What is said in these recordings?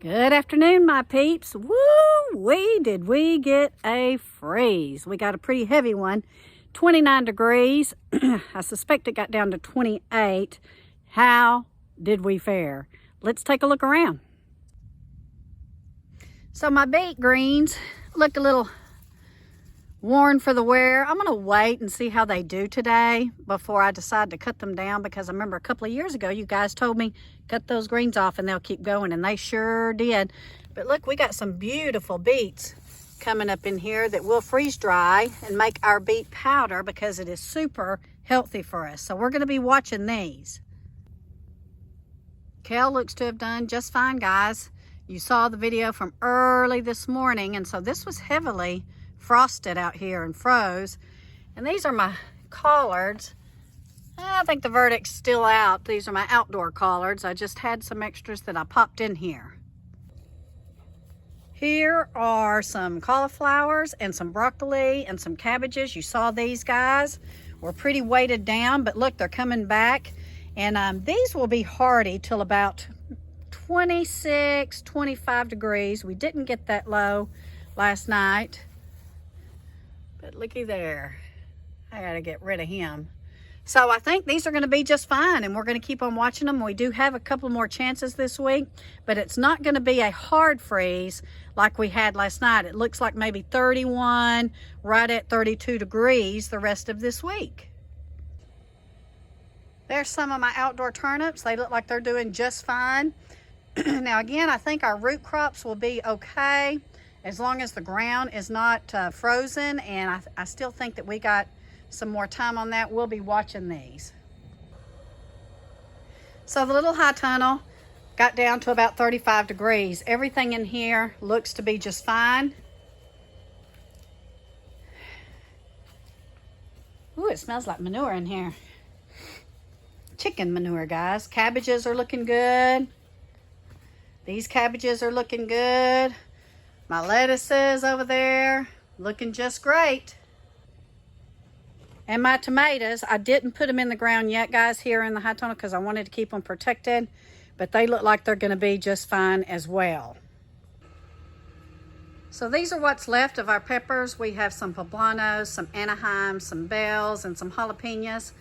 Good afternoon, my peeps. Woo-wee, did we get a freeze. We got a pretty heavy one, 29 degrees. I suspect it got down to 28. How did we fare? Let's take a look around. So my beet greens look a little worn for the wear. I'm gonna wait and see how they do today before I decide to cut them down, because I remember a couple of years ago you guys told me cut those greens off and they'll keep going, and they sure did. But look, we got some beautiful beets coming up in here that will freeze dry and make our beet powder, because it is super healthy for us. So we're going to be watching these. Kale looks to have done just fine, guys. You saw the video from early this morning, and so this was heavily frosted out here and froze. And these are my collards. I think the verdict's still out. These are my outdoor collards. I just had some extras that I popped in here. Here are some cauliflowers and some broccoli and some cabbages. You saw these guys were pretty weighted down, but look, they're coming back. And these will be hardy till about 26, 25 degrees. We didn't get that low last night. But looky there. I gotta get rid of him. So I think these are going to be just fine, and we're going to keep on watching them. We do have a couple more chances this week, but it's not going to be a hard freeze like we had last night. It looks like maybe 31, right at 32 degrees the rest of this week. There's some of my outdoor turnips. They look like they're doing just fine. Now again, I think our root crops will be okay as long as the ground is not frozen, and I still think that we got some more time on that. We'll be watching these. So the little high tunnel got down to about 35 degrees. Everything in here looks to be just fine. Ooh, it smells like manure in here. Chicken manure, guys. Cabbages are looking good. These cabbages are looking good. My lettuces over there looking just great. And my tomatoes, I didn't put them in the ground yet, guys, here in the high tunnel, because I wanted to keep them protected. But they look like they're going to be just fine as well. So these are what's left of our peppers. We have some poblanos, some Anaheims, some bells, and some jalapenos.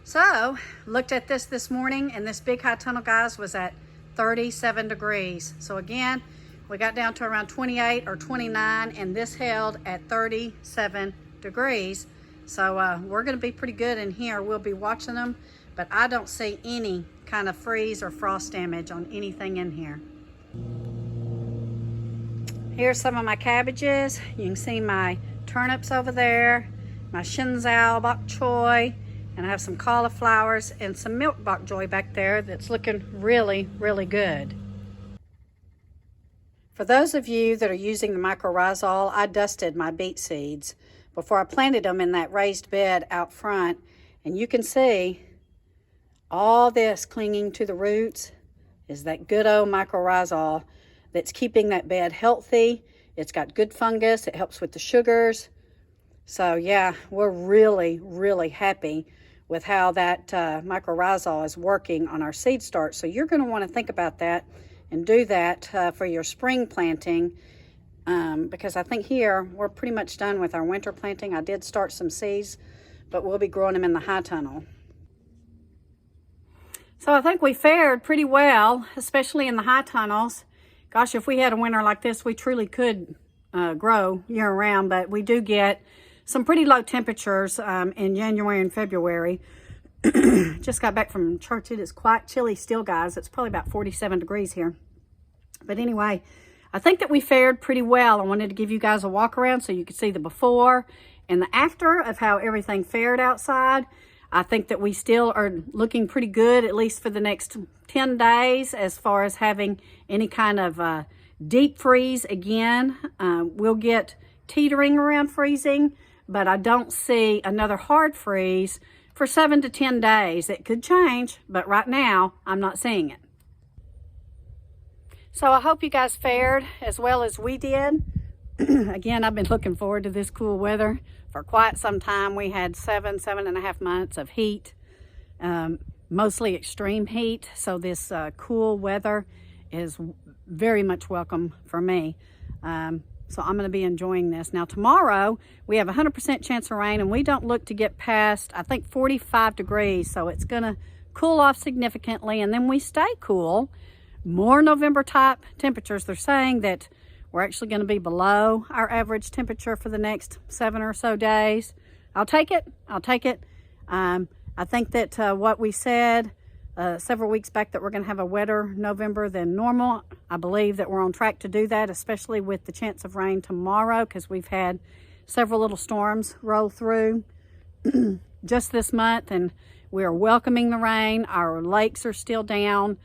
So, looked at this morning, and this big high tunnel, guys, was at 37 degrees. So again, we got down to around 28 or 29, and this held at 37 degrees. So we're going to be pretty good in here. We'll be watching them, but I don't see any kind of freeze or frost damage on anything in here. Here's some of my cabbages. You can see my turnips over there, my Shinzal bok choy, and I have some cauliflowers and some milk bok choy back there that's looking really, really good. For those of you that are using the mycorrhizal, I dusted my beet seeds before I planted them in that raised bed out front, and you can see all this clinging to the roots is that good old mycorrhizal that's keeping that bed healthy. It's got good fungus. It helps with the sugars. So yeah, we're really, really happy with how that mycorrhizal is working on our seed start. So you're going to want to think about that and do that for your spring planting. Because I think here we're pretty much done with our winter planting. I did start some seeds, but we'll be growing them in the high tunnel. So I think we fared pretty well, especially in the high tunnels. Gosh, if we had a winter like this, we truly could grow year round, but we do get some pretty low temperatures in January and February. Just got back from church. It is quite chilly still, guys. It's probably about 47 degrees here. But anyway, I think that we fared pretty well. I wanted to give you guys a walk around so you could see the before and the after of how everything fared outside. I think that we still are looking pretty good, at least for the next 10 days, as far as having any kind of deep freeze again. We'll get teetering around freezing, but I don't see another hard freeze for 7 to 10 days. It could change, but right now I'm not seeing it. So I hope you guys fared as well as we did. Again, I've been looking forward to this cool weather for quite some time. We had 7.5 months of heat, mostly extreme heat. So this cool weather is very much welcome for me. So I'm going to be enjoying this. Now tomorrow we have a 100% chance of rain, and we don't look to get past, I think, 45 degrees. So it's going to cool off significantly, and then we stay cool. More November type temperatures. They're saying that we're actually going to be below our average temperature for the next 7 or so days. I'll take it. I'll take it. I think that what we said several weeks back, that we're going to have a wetter November than normal, I believe that we're on track to do that, especially with the chance of rain tomorrow, because we've had several little storms roll through just this month, and we are welcoming the rain. Our lakes are still down.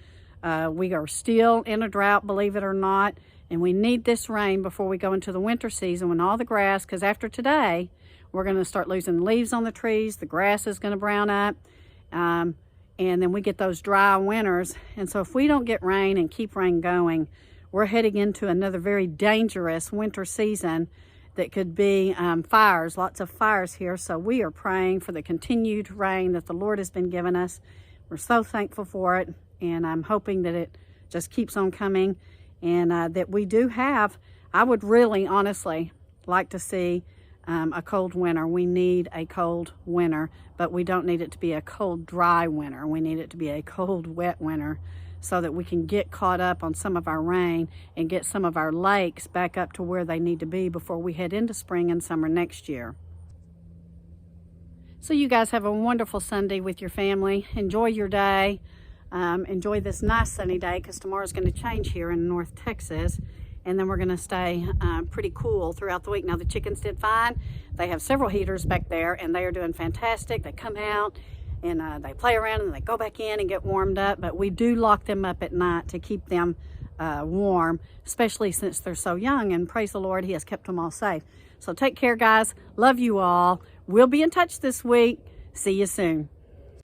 We are still in a drought, believe it or not, and we need this rain before we go into the winter season when all the grass, because after today, we're going to start losing leaves on the trees. The grass is going to brown up. And then we get those dry winters. And so if we don't get rain and keep rain going, we're heading into another very dangerous winter season that could be fires, lots of fires here. So we are praying for the continued rain that the Lord has been giving us. We're so thankful for it, and I'm hoping that it just keeps on coming, and that we do have, I would really honestly like to see a cold winter. We need a cold winter, but we don't need it to be a cold, dry winter. We need it to be a cold, wet winter, so that we can get caught up on some of our rain and get some of our lakes back up to where they need to be before we head into spring and summer next year. So you guys have a wonderful Sunday with your family. Enjoy your day. Enjoy this nice sunny day, because tomorrow's going to change here in North Texas. And then we're going to stay pretty cool throughout the week. Now, the chickens did fine. They have several heaters back there, and they are doing fantastic. They come out, and they play around, and they go back in and get warmed up. But we do lock them up at night to keep them warm, especially since they're so young. And praise the Lord, He has kept them all safe. So take care, guys. Love you all. We'll be in touch this week. See you soon.